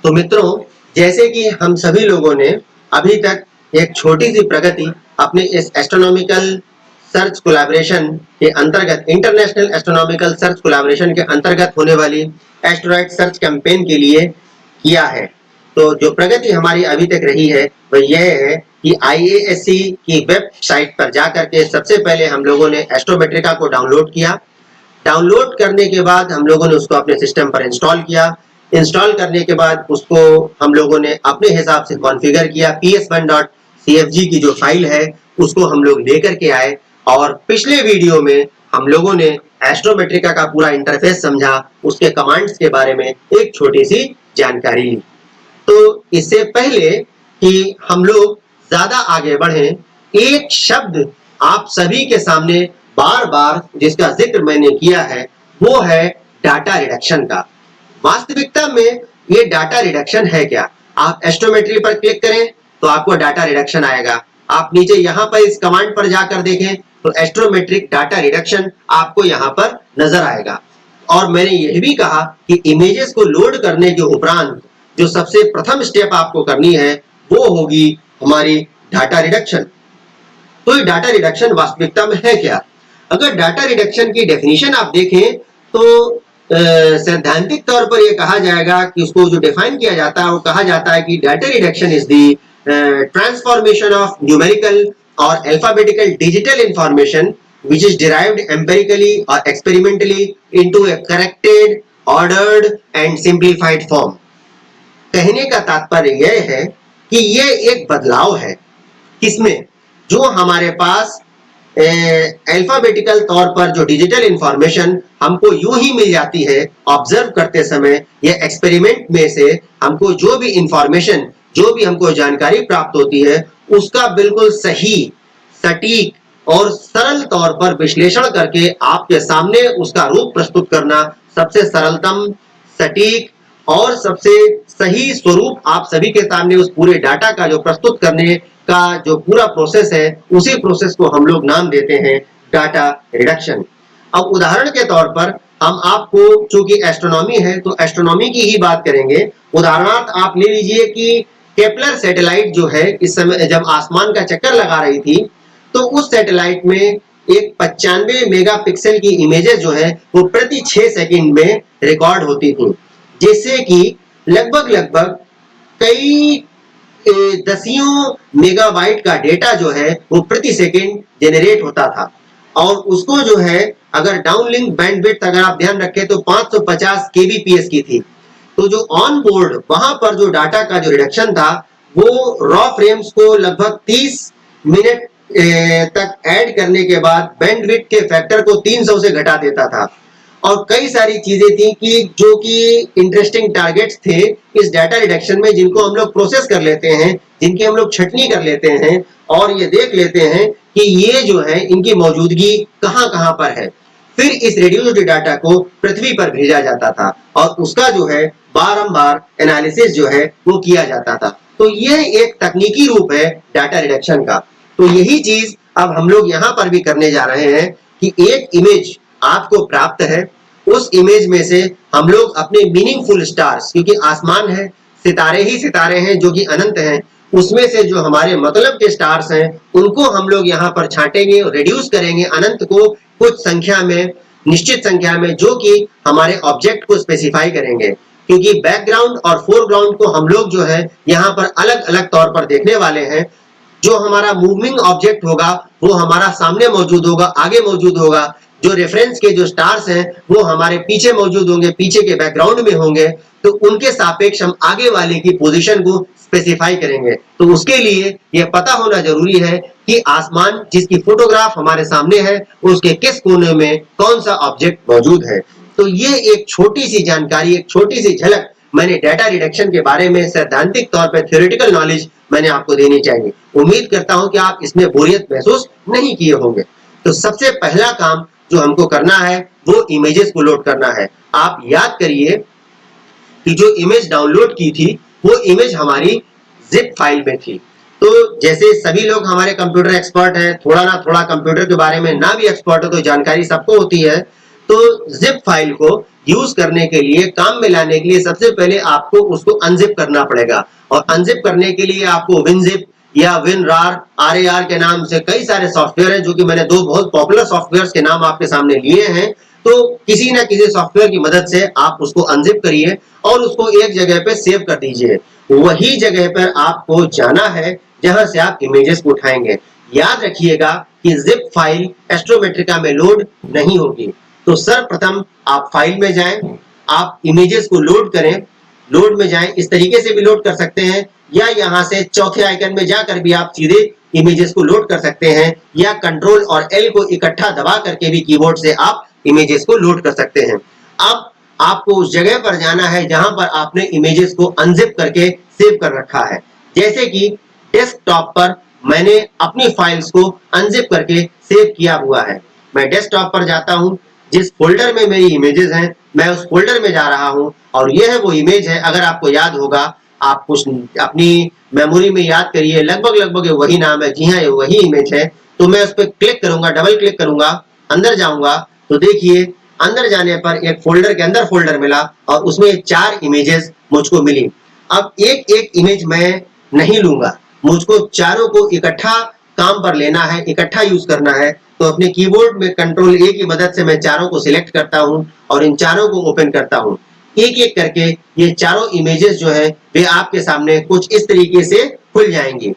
तो मित्रों, जैसे कि हम सभी लोगों ने अभी तक एक छोटी सी प्रगति अपने इस एस्ट्रोनॉमिकल सर्च कोलैबोरेशन के अंतर्गत, इंटरनेशनल एस्ट्रोनॉमिकल सर्च कोलैबोरेशन के अंतर्गत होने वाली एस्ट्रॉइड सर्च कैंपेन के लिए किया है। तो जो प्रगति हमारी अभी तक रही है वह यह है कि IASC की वेबसाइट पर जाकर के सबसे पहले हम लोगों ने एस्ट्रोमेट्रिका को डाउनलोड किया। डाउनलोड करने के बाद हम लोगों ने उसको अपने सिस्टम पर इंस्टॉल किया। इंस्टॉल करने के बाद उसको हम लोगों ने अपने हिसाब से कॉन्फ़िगर किया। ps1.cfg की जो फाइल है उसको हम लोग लेकर के आए और पिछले वीडियो में हम लोगों ने एस्ट्रोमेट्रिका का पूरा इंटरफेस समझा, उसके कमांड्स के बारे में एक छोटी सी जानकारी ली। तो इससे पहले कि हम लोग ज्यादा आगे बढ़े, एक शब्द आप सभी के सामने बार बार जिसका जिक्र मैंने किया है वो है डाटा रिडक्शन का। वास्तविकता में ये डाटा रिडक्शन है क्या? आप एस्ट्रोमेट्री पर क्लिक करें तो आपको डाटा रिडक्शन आएगा। आप नीचे यहाँ पर इस कमांड पर जाकर देखें तो एस्ट्रोमेट्रिक डाटा रिडक्शन आपको यहाँ पर नजर आएगा। और मैंने यह भी कहा कि इमेजेस को लोड करने के उपरांत जो सबसे प्रथम स्टेप आपको करनी है वो होगी हमारी डाटा रिडक्शन। तो ये डाटा रिडक्शन वास्तविकता में है क्या? अगर डाटा रिडक्शन की डेफिनेशन आप देखें तो सैद्धांतिक तौर पर यह कहा जाएगा कि उसको जो डिफाइन किया जाता है वो कहा जाता है कि data reduction is the transformation of numerical और alphabetical digital information which is derived empirically or experimentally into a corrected, ordered and simplified form। कहने का तात्पर्य यह है कि यह एक बदलाव है। किसमें? जो हमारे पास अल्फाबेटिकल तौर पर जो डिजिटल इंफॉर्मेशन हमको यूं ही मिल जाती है ऑब्जर्व करते समय, या एक्सपेरिमेंट में से हमको जो भी इंफॉर्मेशन, जो भी हमको जानकारी प्राप्त होती है उसका बिल्कुल सही, सटीक और सरल तौर पर विश्लेषण करके आपके सामने उसका रूप प्रस्तुत करना सबसे सरलतम, सटीक और सबसे सही स्वरूप आप सभी के सामने उस पूरे डाटा का जो प्रस्तुत करने का जो पूरा प्रोसेस है उसी प्रोसेस को हम लोग नाम देते हैं डाटा रिडक्शन। अब उदाहरण के तौर पर हम आपको, चूंकि एस्ट्रोनॉमी है तो एस्ट्रोनॉमी की ही बात करेंगे। उदाहरणार्थ आप ले लीजिए कि केपलर सैटेलाइट जो है इस समय जब आसमान का चक्कर लगा रही थी तो उस सैटेलाइट में एक 95 मेगापिक्सल की इमेजेस जो है वो प्रति 6 सेकंड में रिकॉर्ड होती थी, जिससे कि लगभग कई दसियों मेगाबाइट का डेटा जो है वो प्रति सेकंड जनरेट होता था। और उसको जो है अगर डाउनलिंक बैंडविड्थ अगर आप ध्यान रखें तो 550 kbps की थी। तो जो ऑन बोर्ड वहां पर जो डाटा का जो रिडक्शन था वो रॉ फ्रेम्स को लगभग 30 मिनट तक ऐड करने के बाद बैंडविड्थ के फैक्टर को 300 से घटा देता था। और कई सारी चीजें थी कि जो कि इंटरेस्टिंग टारगेट्स थे इस डाटा रिडक्शन में, जिनको हम लोग प्रोसेस कर लेते हैं, जिनकी हम लोग छटनी कर लेते हैं और ये देख लेते हैं कि ये जो है इनकी मौजूदगी कहां कहां पर है। फिर इस रेड्यूस्ड डाटा को पृथ्वी पर भेजा जाता था और उसका जो है बारंबार एनालिसिस जो है वो किया जाता था। तो ये एक तकनीकी रूप है डाटा रिडक्शन का। तो यही चीज अब हम लोग यहाँ पर भी करने जा रहे हैं कि एक इमेज आपको प्राप्त है, उस इमेज में से हम लोग अपने मीनिंगफुल स्टार्स, क्योंकि आसमान है, सितारे ही सितारे हैं जो कि अनंत हैं, उसमें से जो हमारे मतलब के स्टार्स हैं उनको हम लोग यहाँ पर छांटेंगे और रिड्यूस करेंगे अनंत को कुछ संख्या में, निश्चित संख्या में, जो कि हमारे ऑब्जेक्ट को स्पेसिफाई करेंगे। क्योंकि बैकग्राउंड और फोरग्राउंड को हम लोग जो है यहाँ पर अलग अलग तौर पर देखने वाले हैं। जो हमारा मूविंग ऑब्जेक्ट होगा वो हमारा सामने मौजूद होगा, आगे मौजूद होगा। जो रेफरेंस के जो स्टार्स हैं वो हमारे पीछे मौजूद होंगे, पीछे के बैकग्राउंड में होंगे। तो उनके सापेक्ष हम आगे वाले की पोजीशन को स्पेसिफाई करेंगे। तो उसके लिए यह पता होना जरूरी है कि आसमान जिसकी फोटोग्राफ हमारे सामने है उसके किस कोने में कौन सा ऑब्जेक्ट मौजूद है। तो ये एक छोटी सी जानकारी, एक छोटी सी झलक मैंने डाटा रिडक्शन के बारे में सैद्धांतिक तौर पर थ्योरेटिकल नॉलेज मैंने आपको देनी चाहिए। उम्मीद करता हूं कि आप इसमें बोरियत महसूस नहीं किए होंगे। तो सबसे पहला काम जो हमको करना है वो इमेजेस को लोड करना है। आप याद करिए कि जो इमेज डाउनलोड की थी वो इमेज हमारी जिप फाइल में थी। तो जैसे सभी लोग हमारे कंप्यूटर एक्सपर्ट हैं, थोड़ा ना थोड़ा कंप्यूटर के बारे में ना भी एक्सपर्ट हो तो जानकारी सबको होती है। तो जिप फाइल को यूज करने के लिए, काम में लाने के लिए सबसे पहले आपको उसको अनजिप करना पड़ेगा। और अनजिप करने के लिए आपको विनजिप या विनरार, RAR के नाम से कई सारे सॉफ्टवेयर हैं, जो कि मैंने 2 बहुत पॉपुलर सॉफ्टवेयर्स के नाम आपके सामने लिए हैं। तो किसी ना किसी सॉफ्टवेयर की मदद से आप उसको अनजिप करिए और उसको एक जगह पे सेव कर दीजिए। वही जगह पर आपको जाना है जहां से आप इमेजेस को उठाएंगे। याद रखिएगा कि जिप फाइल एस्ट्रोमेट्रिका में लोड नहीं होगी। तो सर्वप्रथम आप फाइल में जाएं, आप इमेजेस को लोड करें, लोड में जाएं, इस तरीके से भी लोड कर सकते हैं, या यहां से चौथे आइकन में जाकर भी आप सीधे इमेजेस को लोड कर सकते हैं, या कंट्रोल और एल को इकट्ठा दबा करके भी कीबोर्ड से आप इमेजेस को लोड कर सकते हैं। अब आपको उस जगह पर जाना है जहां पर आपने इमेजेस को अनजिप करके सेव कर रखा है। जैसे कि डेस्कटॉप पर मैंने अपनी फाइल्स को अनजिप करके सेव किया हुआ है। मैं डेस्कटॉप पर जाता हूं, जिस फोल्डर में मेरी इमेजेस हैं मैं उस फोल्डर में जा रहा हूं, और यह है वो इमेज है। अगर आपको याद होगा, आप कुछ अपनी मेमोरी में याद करिए, लगभग लगभग वही नाम है। जी हाँ, ये वही इमेज है। तो मैं उस पर क्लिक करूंगा, डबल क्लिक करूंगा, अंदर जाऊंगा, तो देखिए अंदर जाने पर एक फोल्डर के अंदर फोल्डर मिला और उसमें 4 इमेजेस मुझको मिली। अब एक एक इमेज मैं नहीं लूंगा, मुझको चारों को इकट्ठा काम पर लेना है, इकट्ठा यूज करना है। तो अपने कीबोर्ड में कंट्रोल A की मदद से मैं चारों को सिलेक्ट करता हूं और इन चारों को ओपन करता हूं। एक एक करके ये चारों इमेजेस जो है वे आपके सामने कुछ इस तरीके से खुल जाएंगी।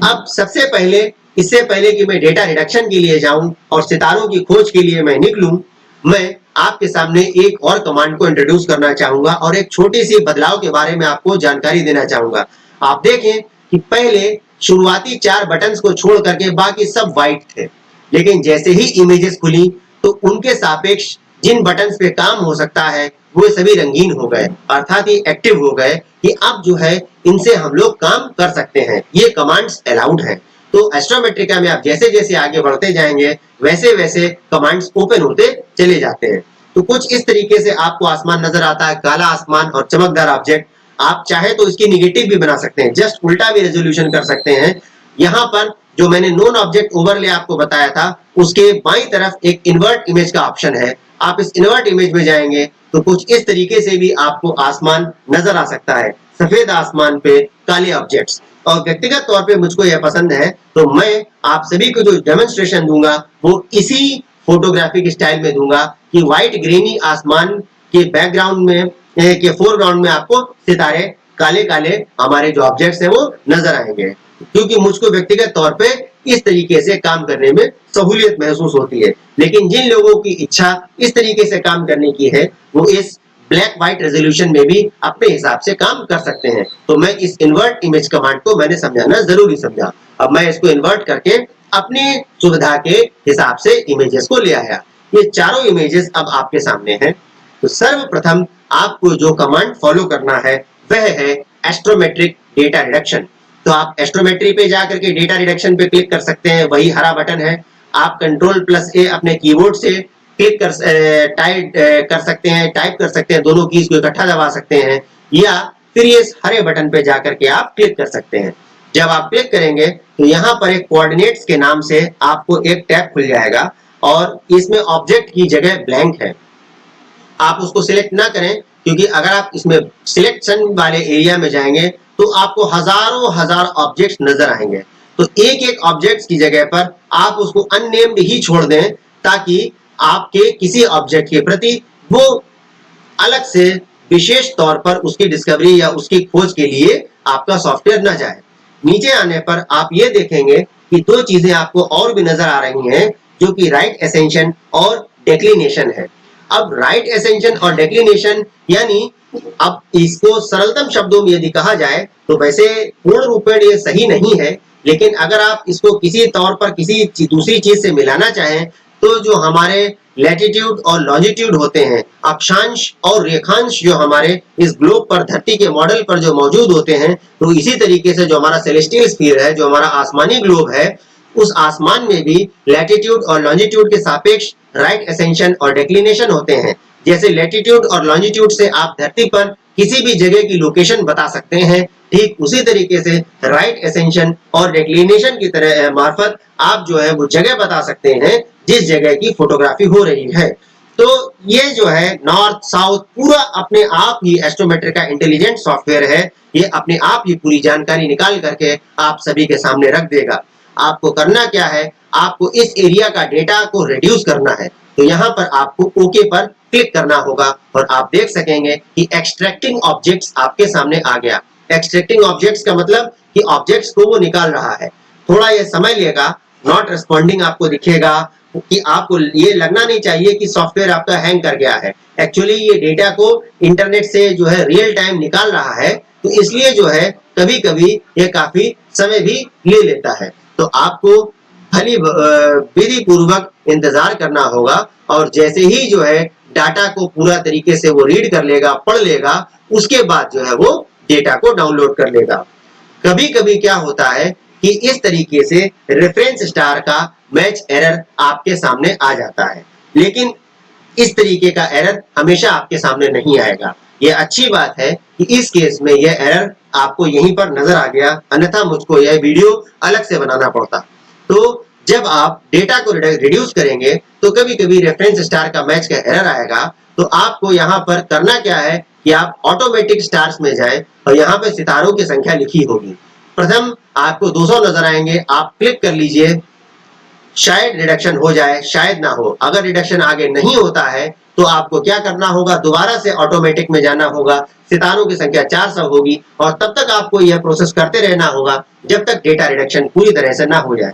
अब सबसे पहले, इससे पहले कि मैं डेटा रिडक्शन के लिए जाऊं और सितारों की खोज के लिए मैं निकलूं, मैं आपके सामने एक और कमांड को इंट्रोड्यूस करना चाहूंगा और एक छोटी सी बदलाव के बारे में आपको जानकारी देना चाहूंगा। आप देखें कि पहले शुरुआती 4 बटन्स को छोड़ करके बाकी सब व्हाइट थे, लेकिन जैसे ही इमेजेस खुली तो उनके सापेक्ष जिन बटन्स पे काम हो सकता है वो सभी रंगीन हो गए, अर्थात ये एक्टिव हो गए कि अब जो है इनसे हम लोग काम कर सकते हैं, ये कमांड्स अलाउड हैं। तो एस्ट्रोमेट्रिका में आप जैसे जैसे आगे बढ़ते जाएंगे वैसे वैसे कमांड्स ओपन होते चले जाते हैं। तो कुछ इस तरीके से आपको आसमान नजर आता है, काला आसमान और चमकदार ऑब्जेक्ट। आप चाहे तो इसकी निगेटिव भी बना सकते हैं, जस्ट उल्टा भी रेजोल्यूशन कर सकते हैं। यहाँ पर जो मैंने नॉन ऑब्जेक्ट ओवरले आपको बताया था, उसके बाईं तरफ एक इन्वर्ट इमेज का ऑप्शन है। आप इस इन्वर्ट इमेज में जाएंगे तो कुछ इस तरीके से भी आपको आसमान नजर आ सकता है, सफेद आसमान पे काले ऑब्जेक्ट्स। और व्यक्तिगत तौर पे मुझको यह पसंद है, तो मैं आप सभी को जो डेमोन्स्ट्रेशन दूंगा वो इसी फोटोग्राफिक स्टाइल में दूंगा कि व्हाइट ग्रेनी आसमान के बैकग्राउंड में के फोरग्राउंड में आपको सितारे काले काले हमारे जो ऑब्जेक्ट्स हैं वो नजर आएंगे, क्योंकि मुझको व्यक्तिगत तौर पे इस तरीके से काम करने में सहूलियत महसूस होती है। लेकिन जिन लोगों की इच्छा इस तरीके से काम करने की है वो इस ब्लैक व्हाइट रेजोल्यूशन में भी अपने हिसाब से काम कर सकते हैं। तो मैं इस इन्वर्ट इमेज कमांड को मैंने समझाना जरूरी समझा। अब मैं इसको इन्वर्ट करके अपनी सुविधा के हिसाब से इमेजेस को ले आया। ये चारों इमेजेस अब आपके सामने हैं। तो सर्वप्रथम आपको जो कमांड फॉलो करना है वह है एस्ट्रोमेट्रिक डेटा रिडक्शन। तो आप एस्ट्रोमेट्री पे जाकर के डेटा रिडक्शन पे क्लिक कर सकते हैं, वही हरा बटन है। आप कंट्रोल+A अपने कीबोर्ड से क्लिक कर टाइप कर सकते हैं, टाइप कर सकते हैं, दोनों कीज को इकट्ठा दबा सकते हैं, या फिर ये हरे बटन पे जाकर के आप क्लिक कर सकते हैं। जब आप क्लिक करेंगे तो यहाँ पर एक कोऑर्डिनेट्स के नाम से आपको एक टैब खुल जाएगा और इसमें ऑब्जेक्ट की जगह ब्लैंक है। आप उसको सिलेक्ट ना करें, क्योंकि अगर आप इसमें सिलेक्शन वाले एरिया में जाएंगे तो आपको हजारों हजार ऑब्जेक्ट्स नजर आएंगे। तो एक एक ऑब्जेक्ट्स की जगह पर आप उसको अननेम्ड ही छोड़ दें, ताकि आपके किसी ऑब्जेक्ट के प्रति वो अलग से विशेष तौर पर उसकी डिस्कवरी या उसकी खोज के लिए आपका सॉफ्टवेयर न जाए। नीचे आने पर आप ये देखेंगे कि 2 चीजें आपको और भी नजर आ रही हैं, जो कि राइट एसेंशन और डेक्लिनेशन है। अब राइट एसेंशन और डेक्लिनेशन यानी, अब इसको सरलतम शब्दों में यदि कहा जाए तो वैसे पूर्ण रूपेण ये सही नहीं है, लेकिन अगर आप इसको किसी तौर पर किसी दूसरी चीज से मिलाना चाहें तो जो हमारे लैटिट्यूड और लॉन्जिट्यूड होते हैं, अक्षांश और रेखांश जो हमारे इस ग्लोब पर, धरती के मॉडल पर जो मौजूद होते हैं, तो इसी तरीके से जो हमारा सेलेस्टियल स्फीयर है, जो हमारा आसमानी ग्लोब है, उस आसमान में भी लैटिट्यूड और लॉन्जिट्यूड के सापेक्ष राइट एसेंशन और डेक्लिनेशन होते हैं। जैसे लैटिट्यूड और लॉन्जिट्यूड से आप धरती पर किसी भी जगह की लोकेशन बता सकते हैं, ठीक उसी तरीके से राइट एसेंशन और डेक्लिनेशन की तरह मार्फत आप जो है वो जगह बता सकते हैं जिस जगह की फोटोग्राफी हो रही है। तो ये जो है नॉर्थ साउथ पूरा अपने आप ही एस्ट्रोमेट्रिक का इंटेलिजेंट सॉफ्टवेयर है। ये अपने आप ही पूरी जानकारी निकाल करके आप सभी के सामने रख देगा। आपको करना क्या है, आपको इस एरिया का डेटा को रिड्यूस करना है। तो यहाँ पर आपको ओके पर क्लिक करना होगा और आप देख सकेंगे कि एक्सट्रैक्टिंग ऑब्जेक्ट्स आपके सामने आ गया। एक्सट्रैक्टिंग ऑब्जेक्ट्स का मतलब कि ऑब्जेक्ट्स को वो निकाल रहा है। थोड़ा ये समय लेगा, नॉट रिस्पॉन्डिंग आपको दिखेगा कि आपको ये लगना नहीं चाहिए कि सॉफ्टवेयर आपका हैंग कर गया है। एक्चुअली ये डेटा को इंटरनेट से जो है रियल टाइम निकाल रहा है, तो इसलिए जो है कभी कभी ये काफी समय भी ले लेता है। तो आपको भली विधि पूर्वक इंतजार करना होगा और जैसे ही जो है डाटा को पूरा तरीके से वो रीड कर लेगा, पढ़ लेगा, उसके बाद जो है वो डेटा को डाउनलोड कर लेगा। कभी कभी क्या होता है कि इस तरीके से रेफरेंस स्टार का मैच एरर आपके सामने आ जाता है, लेकिन इस तरीके का एरर हमेशा आपके सामने नहीं आएगा। ये अच्छी बात है कि इस केस में यह एरर आपको यहीं पर नजर आ गया, अन्यथा मुझको यह वीडियो अलग से बनाना पड़ता। तो जब आप डेटा को रिड्यूस करेंगे तो कभी कभी रेफरेंस स्टार का मैच का एरर आएगा। तो आपको यहाँ पर करना क्या है कि आप ऑटोमेटिक स्टार्स में जाएं और यहाँ पे सितारों की संख्या लिखी होगी। प्रथम आपको 200 नजर आएंगे, आप क्लिक कर लीजिए। शायद रिडक्शन हो जाए, शायद ना हो। अगर रिडक्शन आगे नहीं होता है तो आपको क्या करना होगा, दोबारा से ऑटोमेटिक में जाना होगा। सितारों की संख्या 400 होगी और तब तक आपको यह प्रोसेस करते रहना होगा जब तक डेटा रिडक्शन पूरी तरह से ना हो जाए।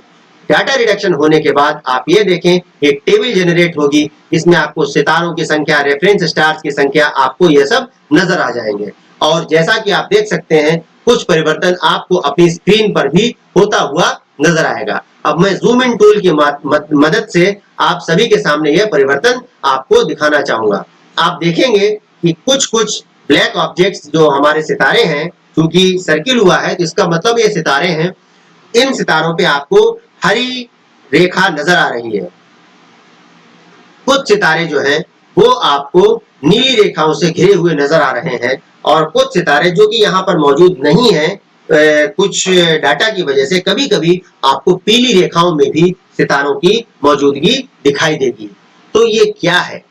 डाटा रिडक्शन होने के बाद आप ये देखें, एक टेबल जनरेट होगी, इसमें आपको सितारों की संख्या, रेफरेंस स्टार्स की संख्या, आपको ये सब नजर आ जाएंगे। और जैसा कि आप देख सकते हैं कुछ परिवर्तन आपको अपनी स्क्रीन पर भी होता हुआ नजर आएगा। अब मैं जूम इन टूल की मदद से आप सभी के सामने यह परिवर्तन आपको दिखाना चाहूंगा। आप देखेंगे कि कुछ कुछ ब्लैक ऑब्जेक्ट्स जो हमारे सितारे हैं, क्योंकि सर्किल हुआ है तो इसका मतलब ये सितारे हैं, इन सितारों पे आपको हरी रेखा नजर आ रही है। कुछ सितारे जो हैं वो आपको नीली रेखाओं से घिरे हुए नजर आ रहे हैं और कुछ सितारे जो कि यहाँ पर मौजूद नहीं है, कुछ डाटा की वजह से कभी कभी आपको पीली रेखाओं में भी सितारों की मौजूदगी दिखाई देगी। तो ये क्या है,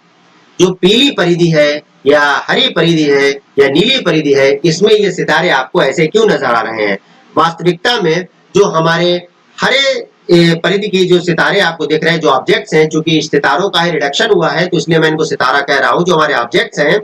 जो पीली परिधि है या हरी परिधि है या नीली परिधि है, इसमें ये सितारे आपको ऐसे क्यों नजर आ रहे हैं? वास्तविकता में जो हमारे हरे परिधि की जो सितारे आपको दिख रहे हैं, जो ऑब्जेक्ट्स हैं, चूंकि सितारों का ही रिडक्शन हुआ है तो इसलिए मैं इनको सितारा कह रहा हूं, जो हमारे ऑब्जेक्ट्स हैं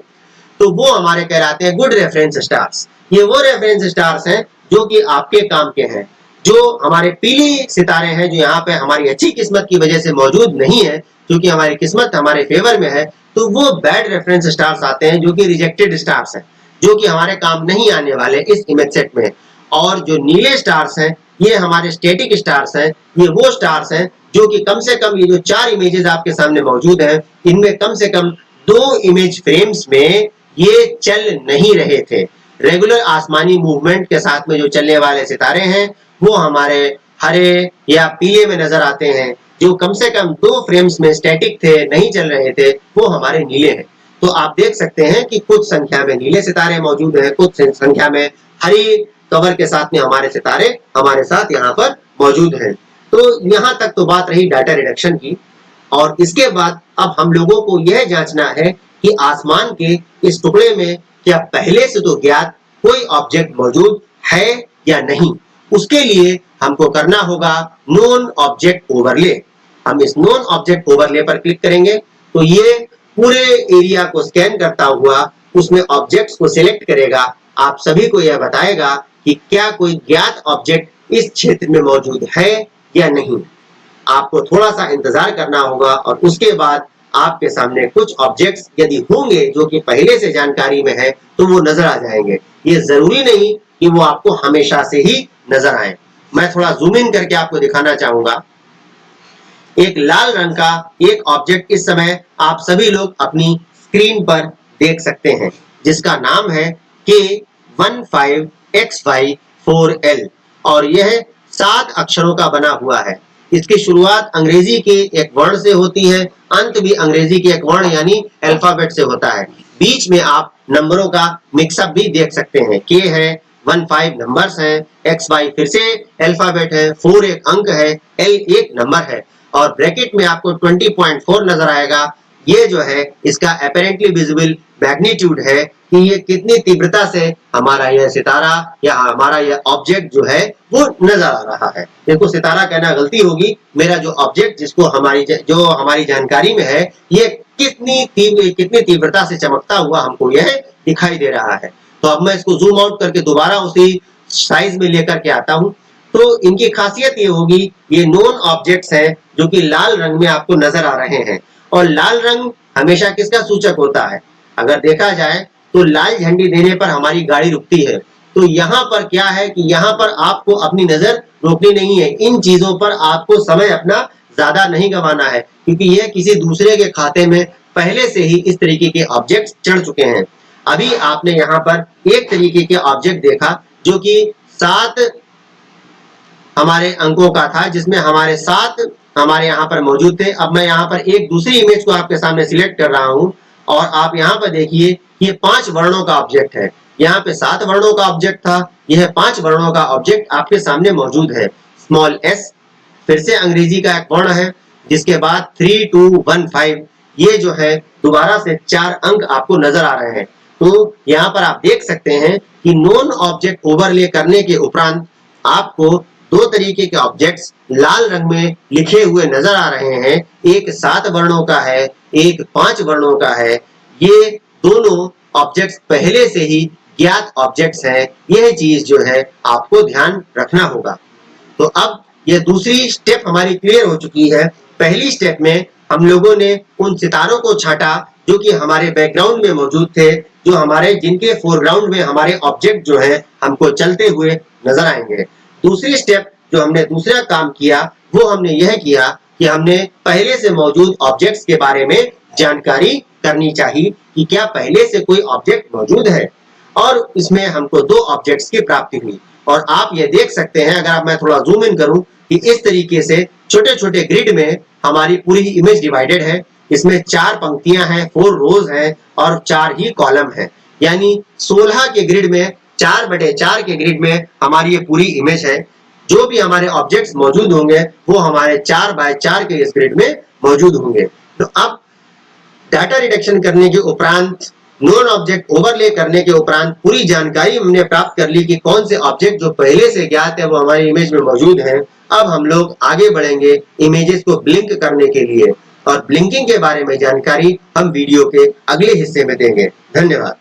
तो वो हमारे कहलाते हैं गुड रेफरेंस स्टार्स। ये वो रेफरेंस स्टार्स हैं जो कि आपके काम के हैं। जो हमारे पीली सितारे हैं जो यहाँ पे हमारी अच्छी किस्मत की वजह से मौजूद नहीं है, क्योंकि हमारी किस्मत हमारे फेवर में है, तो वो बैड रेफरेंस स्टार्स आते हैं जो कि रिजेक्टेड स्टार्स हैं, जो कि हमारे काम नहीं आने वाले इस इमेज सेट में। और जो नीले स्टार्स हैं ये हमारे स्टैटिक स्टार्स हैं। ये वो स्टार्स हैं जो कि कम से कम, ये जो 4 इमेजेस आपके सामने मौजूद हैं, इनमें कम से कम 2 इमेज फ्रेम्स में ये चल नहीं रहे थे। रेगुलर आसमानी मूवमेंट के साथ में जो चलने वाले सितारे हैं वो हमारे हरे या पीले में नजर आते हैं। जो कम से कम 2 फ्रेम्स में स्टैटिक थे, नहीं चल रहे थे, वो हमारे नीले हैं। तो आप देख सकते हैं कि कुछ संख्या में नीले सितारे मौजूद हैं, कुछ संख्या में हरी कवर के साथ में हमारे सितारे हमारे साथ यहाँ पर मौजूद हैं। तो यहाँ तक तो बात रही डाटा रिडक्शन की। और इसके बाद अब हम लोगों को यह जांचना है कि आसमान के इस टुकड़े में क्या पहले से तो ज्ञात कोई ऑब्जेक्ट मौजूद है या नहीं। उसके लिए हमको करना होगा नोन ऑब्जेक्ट ओवरले। हम इस नोन ऑब्जेक्ट ओवरले पर क्लिक करेंगे तो ये पूरे एरिया को स्कैन करता हुआ उसमें ऑब्जेक्ट्स को सिलेक्ट करेगा। आप सभी को यह बताएगा कि क्या कोई ज्ञात ऑब्जेक्ट इस क्षेत्र में मौजूद है या नहीं। आपको थोड़ा सा इंतजार करना होगा और उसके बाद आपके सामने कुछ ऑब्जेक्ट्स यदि होंगे जो कि पहले से जानकारी में है तो वो नजर आ जाएंगे। ये जरूरी नहीं कि वो आपको हमेशा से ही नजर आए। मैं थोड़ा जूम इन करके आपको दिखाना चाहूंगा। एक लाल रंग का एक ऑब्जेक्ट इस समय आप सभी लोग अपनी स्क्रीन पर देख सकते हैं, जिसका नाम है K15XY4L और यह 7 अक्षरों का बना हुआ है। इसकी शुरुआत अंग्रेजी के एक वर्ण से होती है, अंत भी अंग्रेजी के एक वर्ण यानी अल्फाबेट से होता है। बीच में आप नंबरों का मिक्सअप भी देख सकते हैं। K है, 15 नंबर्स हैं, XY फिर से अल्फाबेट है, 4 एक अंक है, L एक नंबर है और ब्रैकेट में आपको 20.4 नजर आएगा। ये जो है इसका अपेरेंटली विजिबल मैग्नीट्यूड है कि ये कितनी तीव्रता से हमारा यह सितारा या हमारा यह ऑब्जेक्ट जो है वो नजर आ रहा है। देखो सितारा कहना गलती होगी, मेरा जो ऑब्जेक्ट जिसको हमारी जानकारी में है ये कितनी तीव्रता से चमकता हुआ हमको यह दिखाई दे रहा है। तो अब मैं इसको जूम आउट करके दोबारा उसी साइज में लेकर के आता हूं। तो इनकी खासियत ये होगी, ये नोन ऑब्जेक्ट्स हैं जो कि लाल रंग में आपको नजर आ रहे हैं। और लाल रंग हमेशा किसका सूचक होता है? अगर देखा जाए तो लाल झंडी देने पर हमारी गाड़ी रुकती है। तो यहाँ पर क्या है कि यहाँ पर आपको अपनी नजर रोकनी नहीं है, इन चीजों पर आपको समय अपना ज्यादा नहीं गंवाना है, क्योंकि यह किसी दूसरे के खाते में पहले से ही इस तरीके के ऑब्जेक्ट्स चढ़ चुके हैं। अभी आपने यहाँ पर एक तरीके के ऑब्जेक्ट देखा जो कि 7 हमारे अंकों का था, जिसमें हमारे 7 हमारे यहाँ पर मौजूद थे। अब मैं यहाँ पर एक दूसरी इमेज को आपके सामने सिलेक्ट कर रहा हूँ और आप यहाँ पर देखिए ये 5 वर्णों का ऑब्जेक्ट है। यहाँ पे 7 वर्णों का ऑब्जेक्ट था, यह 5 वर्णों का ऑब्जेक्ट आपके सामने मौजूद है। स्मॉल एस फिर से अंग्रेजी का एक वर्ण है, जिसके बाद 3215 ये जो है दोबारा से 4 अंक आपको नजर आ रहे हैं। तो यहाँ पर आप देख सकते हैं कि नॉन ऑब्जेक्ट ओवरले करने के उपरांत आपको 2 तरीके के ऑब्जेक्ट्स लाल रंग में लिखे हुए नजर आ रहे हैं। एक 7 वर्णों का है, एक 5 वर्णों का है। ये दोनों ऑब्जेक्ट्स पहले से ही ज्ञात ऑब्जेक्ट्स हैं। यह चीज जो है आपको ध्यान रखना होगा। तो अब ये दूसरी स्टेप हमारी क्लियर हो चुकी है। पहली स्टेप में हम लोगों ने उन सितारों को छाटा जो कि हमारे बैकग्राउंड में मौजूद थे, जिनके फोरग्राउंड में हमारे ऑब्जेक्ट जो है हमको चलते हुए नजर आएंगे। दूसरी स्टेप जो हमने दूसरा काम किया वो हमने यह किया कि हमने पहले से मौजूद ऑब्जेक्ट्स के बारे में जानकारी करनी चाहिए कि क्या पहले से कोई ऑब्जेक्ट मौजूद है, और इसमें हमको 2 ऑब्जेक्ट्स की प्राप्ति हुई। और आप ये देख सकते हैं, अगर मैं थोड़ा जूम इन करूं, कि इस तरीके से छोटे छोटे ग्रिड में हमारी पूरी इमेज डिवाइडेड है। इसमें 4 पंक्तियां हैं, 4 रोज हैं और 4 ही कॉलम हैं। यानी 16 के ग्रिड में 4/4 के ग्रिड में हमारी ये पूरी इमेज है। जो भी हमारे ऑब्जेक्ट्स मौजूद होंगे वो हमारे 4/4 के इस ग्रिड में मौजूद होंगे। तो अब डाटा रिडक्शन करने के उपरांत, नॉन ऑब्जेक्ट ओवरले करने के उपरांत पूरी जानकारी हमने प्राप्त कर ली कि कौन से ऑब्जेक्ट जो पहले से ज्ञात है वो हमारी इमेज में मौजूद हैं। अब हम लोग आगे बढ़ेंगे इमेजेस को ब्लिंक करने के लिए, और ब्लिंकिंग के बारे में जानकारी हम वीडियो के अगले हिस्से में देंगे। धन्यवाद।